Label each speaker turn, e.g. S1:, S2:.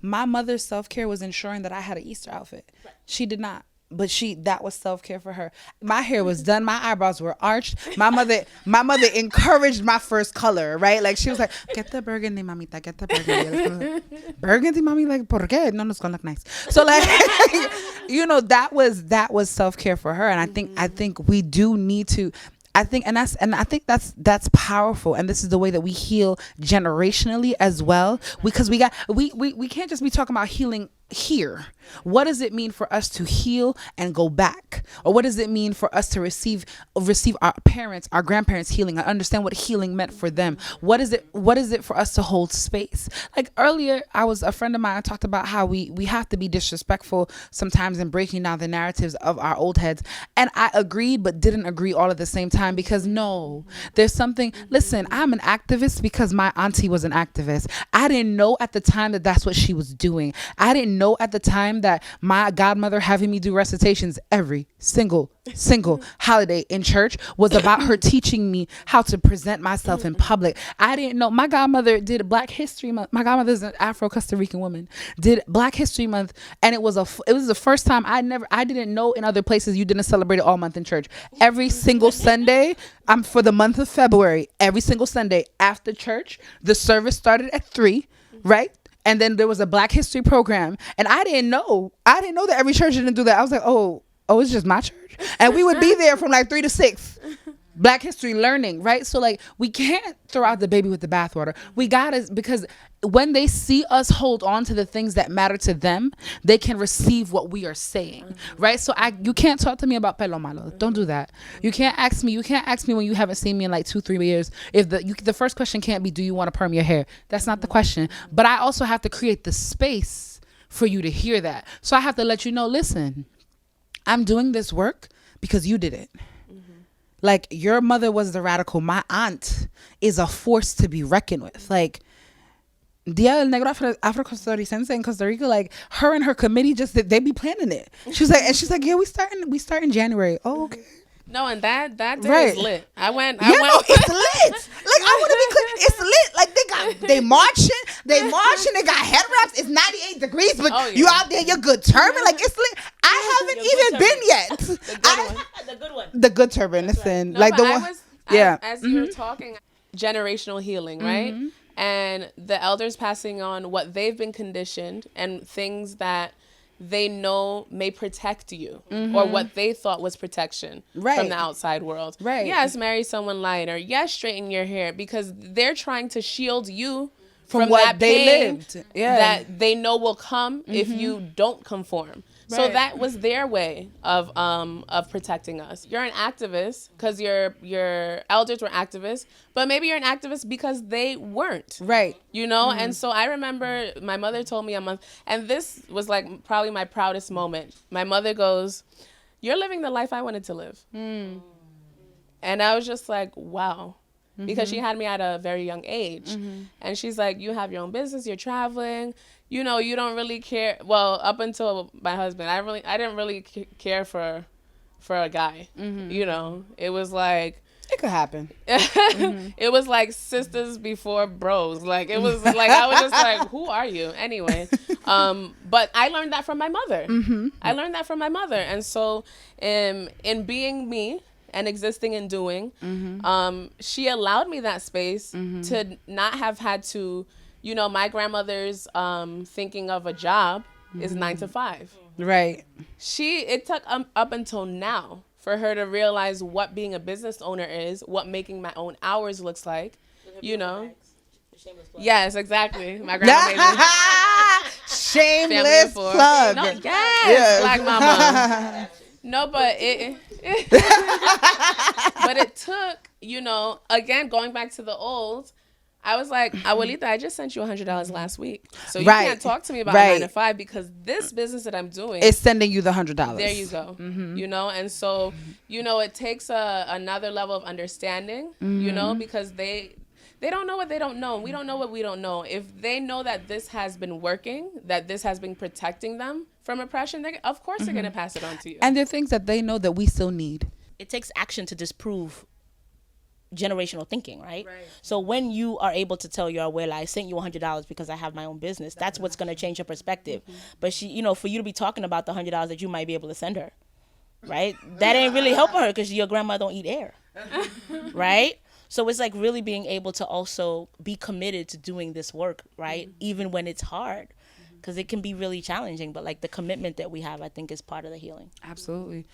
S1: My mother's self-care was ensuring that I had an Easter outfit. Right. She did not. But that was self-care for her. My hair was done. My eyebrows were arched. My mother encouraged my first color, right? Like, she was like, get the burgundy, mamita, get the burgundy. Burgundy, mommy, like, ¿por qué? No, it's gonna look nice. So, like, that was self-care for her. And I think we do need to, I think that's powerful, and this is the way that we heal generationally as well, because we can't just be talking about healing here. What does it mean for us to heal and go back? Or what does it mean for us to receive our parents, our grandparents healing? I understand what healing meant for them. What is it for us to hold space? Like earlier, a friend of mine talked about how we have to be disrespectful sometimes in breaking down the narratives of our old heads. And I agreed, but didn't agree all at the same time, because no, there's something, listen, I'm an activist because my auntie was an activist. I didn't know at the time that that's what she was doing. I didn't know at the time that my godmother having me do recitations every single holiday in church was about her teaching me how to present myself in public. I didn't know my godmother did Black History Month. My godmother's an Afro-Costa Rican woman, did Black History Month, and it was the first time I didn't know in other places you didn't celebrate it all month in church. Every single Sunday, for the month of February, every single Sunday after church, the service started at 3, right? And then there was a Black History program. And I didn't know that every church didn't do that. I was like, oh, it's just my church. And we would be there from like 3 to 6. Black history learning, right? So like, we can't throw out the baby with the bathwater. We gotta, because when they see us hold on to the things that matter to them, they can receive what we are saying, right? So you can't talk to me about pelo malo. Don't do that. You can't ask me when you haven't seen me in like 2-3 years. If the first question can't be, do you want to perm your hair? That's not the question. But I also have to create the space for you to hear that. So I have to let you know, listen, I'm doing this work because you did it. Like, your mother was the radical. My aunt is a force to be reckoned with. Like, Dia del Negro Afro-Costarricense in Costa Rica, like, her and her committee they be planning it. She's like, yeah, we start in January. Oh, okay.
S2: No, and that day
S1: Right.
S2: is lit. I went.
S1: No, it's lit. Like, I want to be clear. It's lit. Like, they marching. They got head wraps. It's 98 degrees, but you out there, you're good turban. Like, it's lit. I haven't even been yet.
S3: The good one.
S1: The good turban. Listen,
S2: No,
S1: like the one.
S2: As you were talking, generational healing, right? And the elders passing on what they've been conditioned and things that they know may protect you, or what they thought was protection from the outside world.
S1: Right.
S2: Yes, marry someone light, or yes, straighten your hair, because they're trying to shield you from
S1: what
S2: that
S1: they
S2: pain
S1: lived.
S2: that they know will come if you don't conform. So
S1: Right.
S2: that was their way of protecting us. You're an activist because your elders were activists, but maybe you're an activist because they weren't.
S1: Right.
S2: You know? And so I remember my mother told me a month, and this was like probably my proudest moment. My mother goes, "You're living the life I wanted to live." And I was just like, wow. Because she had me at a very young age. And she's like, you have your own business, you're traveling, you know, you don't really care. Well, up until my husband, I didn't really care for a guy. You know, it was like,
S1: It could happen.
S2: it was like sisters before bros. Like, it was like, I was just like, who are you? Anyway, but I learned that from my mother. I learned that from my mother. And so in being me, and existing and doing, she allowed me that space to not have had to, you know, my grandmother's thinking of a job is 9 to 5.
S1: Right.
S2: It took up until now for her to realize what being a business owner is, what making my own hours looks like, you know. Yes, exactly. My grandma made me.
S1: Shameless plug.
S2: No, yes, Black mama. No, but but it took, you know, again, going back to the old, I was like, Abuelita, I just sent you $100 last week. So you can't talk to me about 9 to 5 because this business that I'm doing
S1: is sending you the $100.
S2: There you go. You know, and so, you know, it takes another level of understanding, you know, because they don't know what they don't know. We don't know what we don't know. If they know that this has been working, that this has been protecting them from oppression, of course they're going to pass it on to you.
S1: And there are things that they know that we still need.
S3: It takes action to disprove generational thinking, right? So when you are able to tell your abuela, I sent you $100 because I have my own business, that's what's going to change your perspective. But she, you know, for you to be talking about the $100 that you might be able to send her, right? That ain't really helping her because your grandma don't eat air, right? So it's like really being able to also be committed to doing this work, right? Even when it's hard, because it can be really challenging. But like the commitment that we have, I think, is part of the healing.
S1: Absolutely.